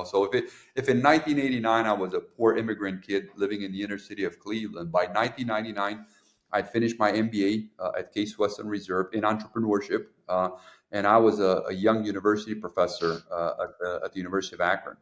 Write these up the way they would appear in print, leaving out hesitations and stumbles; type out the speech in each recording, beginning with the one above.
So if in 1989 I was a poor immigrant kid living in the inner city of Cleveland, by 1999 I'd finished my MBA at Case Western Reserve in entrepreneurship, and I was a young university professor at the University of Akron.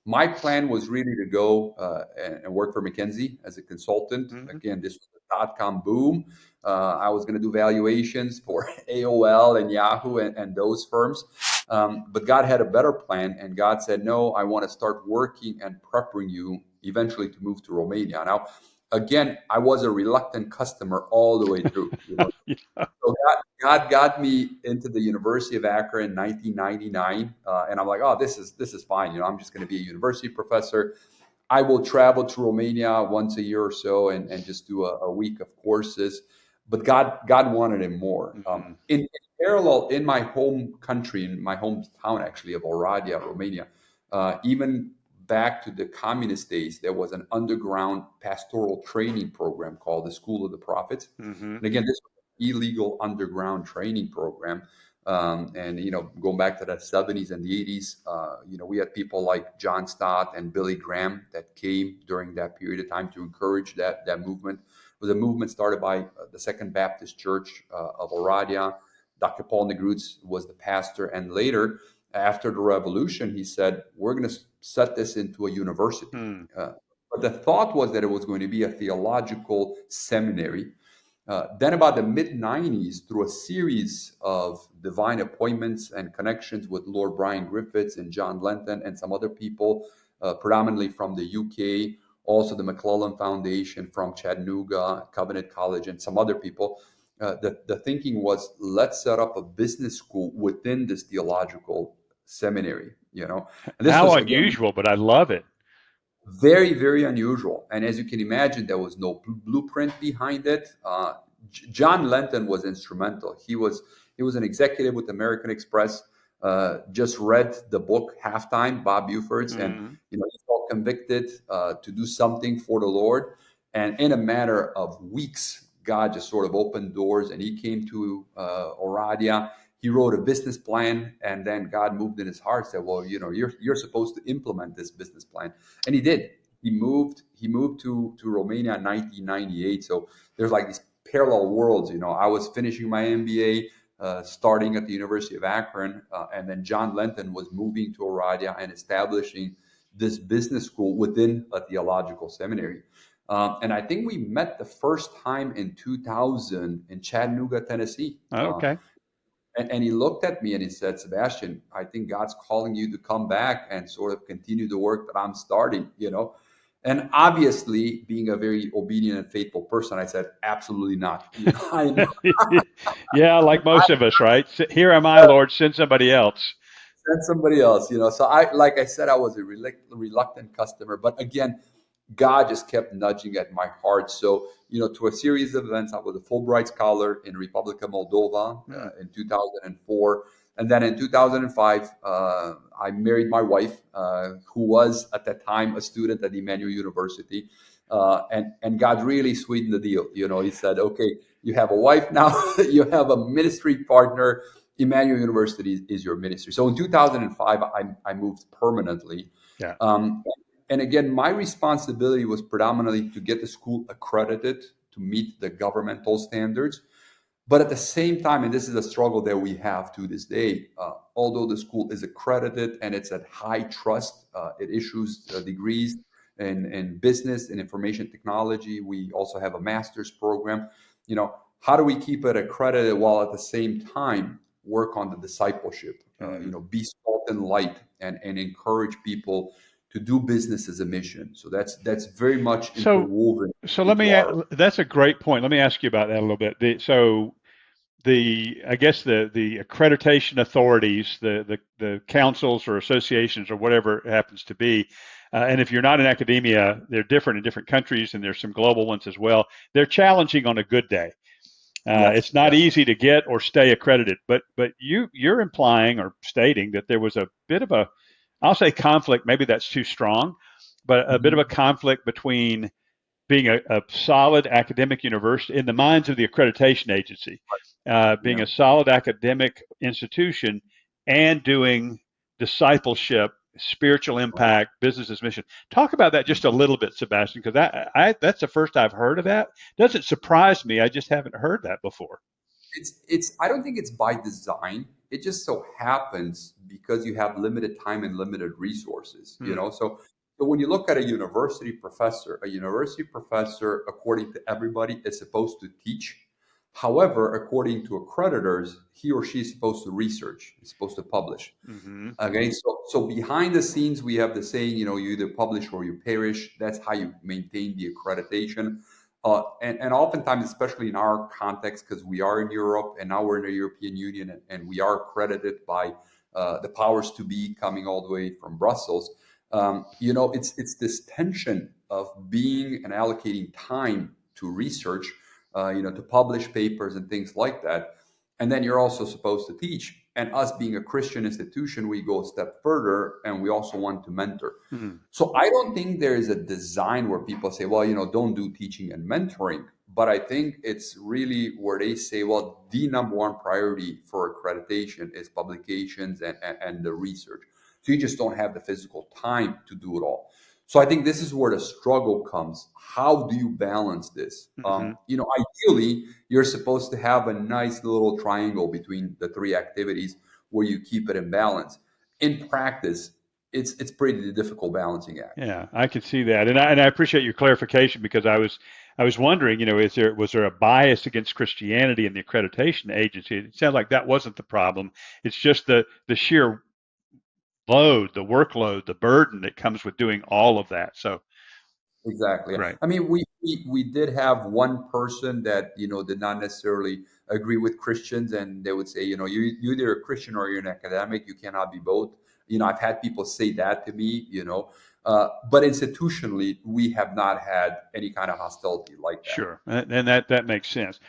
My plan was really to go and work for McKinsey as a consultant. Mm-hmm. Again, this was the dot-com boom. I was going to do valuations for AOL and Yahoo and those firms. But God had a better plan, and God said, no, I want to start working and preparing you eventually to move to Romania. Now, again, I was a reluctant customer all the way through. Yeah. So God got me into the University of Akron in 1999, and I'm like, oh, this is fine. I'm just going to be a university professor. I will travel to Romania once a year or so and just do a week of courses. But God wanted it more. Mm-hmm. In parallel, in my home country, in my hometown actually of Oradea, Romania, even back to the communist days, there was an underground pastoral training program called the School of the Prophets. Mm-hmm. And again, this was an illegal underground training program. And going back to the 70s and the 80s, we had people like John Stott and Billy Graham that came during that period of time to encourage that movement. It was a movement started by the Second Baptist Church of Oradea. Dr. Paul Negrutz was the pastor, and later, after the revolution, he said, we're going to set this into a university. But the thought was that it was going to be a theological seminary. Then about the mid-90s, through a series of divine appointments and connections with Lord Brian Griffiths and John Lenton and some other people, predominantly from the UK, also the McClellan Foundation from Chattanooga, Covenant College, and some other people, the thinking was, let's set up a business school within this theological seminary. And this How was, unusual, but I love it. Very, very unusual. And as you can imagine, there was no blueprint behind it. John Lenton was instrumental. He was an executive with American Express, just read the book Halftime, Bob Buford's, and he felt convicted to do something for the Lord. And in a matter of weeks, God just sort of opened doors, and he came to Oradea. He wrote a business plan, and then God moved in his heart, said, well, you're supposed to implement this business plan. And he did. He moved to Romania in 1998. So there's like these parallel worlds. I was finishing my MBA, starting at the University of Akron, and then John Lenton was moving to Oradea and establishing this business school within a theological seminary. And I think we met the first time in 2000 in Chattanooga, Tennessee. Okay. And he looked at me and he said, Sebastian, I think God's calling you to come back and sort of continue the work that I'm starting, And obviously, being a very obedient and faithful person, I said, absolutely not. Yeah, like most of us, right? Here am I, Lord, send somebody else. Send somebody else, So like I said, I was a reluctant customer. But again, God just kept nudging at my heart. So, to a series of events, I was a Fulbright Scholar in Republic of Moldova in 2004. And then in 2005, I married my wife, who was at that time a student at Emmanuel University. And God really sweetened the deal. He said, okay, you have a wife now, you have a ministry partner. Emmanuel University is your ministry. So in 2005, I moved permanently. Yeah. And again, my responsibility was predominantly to get the school accredited to meet the governmental standards. But at the same time, and this is a struggle that we have to this day, although the school is accredited and it's at high trust, it issues degrees in business and information technology. We also have a master's program. How do we keep it accredited while at the same time work on the discipleship, be salt and light and encourage people to do business as a mission. So that's very much interwoven. So that's a great point. Let me ask you about that a little bit. I guess the accreditation authorities, the councils or associations or whatever it happens to be, and if you're not in academia, they're different in different countries, and there's some global ones as well. They're challenging on a good day. It's not easy to get or stay accredited, but you're implying or stating that there was a bit of a, I'll say conflict, maybe that's too strong, but a bit of a conflict between being a solid academic university in the minds of the accreditation agency, being a solid academic institution and doing discipleship spiritual impact, business as mission. Talk about that just a little bit, Sebastian, because that's the first I've heard of that. Doesn't surprise me. I just haven't heard that before. It's I don't think it's by design. It just so happens because you have limited time and limited resources, Hmm. so when you look at a university professor, according to everybody, is supposed to teach. However, according to accreditors, he or she is supposed to research, is supposed to publish. Hmm. Okay, so behind the scenes, we have the saying, you either publish or you perish. That's how you maintain the accreditation. And oftentimes, especially in our context, because we are in Europe and now we're in the European Union and we are accredited by the powers to be coming all the way from Brussels. It's this tension of being and allocating time to research, to publish papers and things like that. And then you're also supposed to teach. And us being a Christian institution, we go a step further and we also want to mentor. Hmm. So I don't think there is a design where people say, well, don't do teaching and mentoring. But I think it's really where they say, well, the number one priority for accreditation is publications and the research. So you just don't have the physical time to do it all. So I think this is where the struggle comes. How do you balance this? Hmm. Ideally, you're supposed to have a nice little triangle between the three activities where you keep it in balance. In practice, it's pretty difficult balancing act. Yeah, I can see that, and I appreciate your clarification because I was wondering, was there a bias against Christianity in the accreditation agency? It sounds like that wasn't the problem. It's just the sheer load, the workload, the burden that comes with doing all of that. So, Exactly. right, I mean, we did have one person that did not necessarily agree with Christians, and they would say, you're either a Christian or you're an academic. You cannot be both. I've had people say that to me. But institutionally, we have not had any kind of hostility like that. sure, and that makes sense.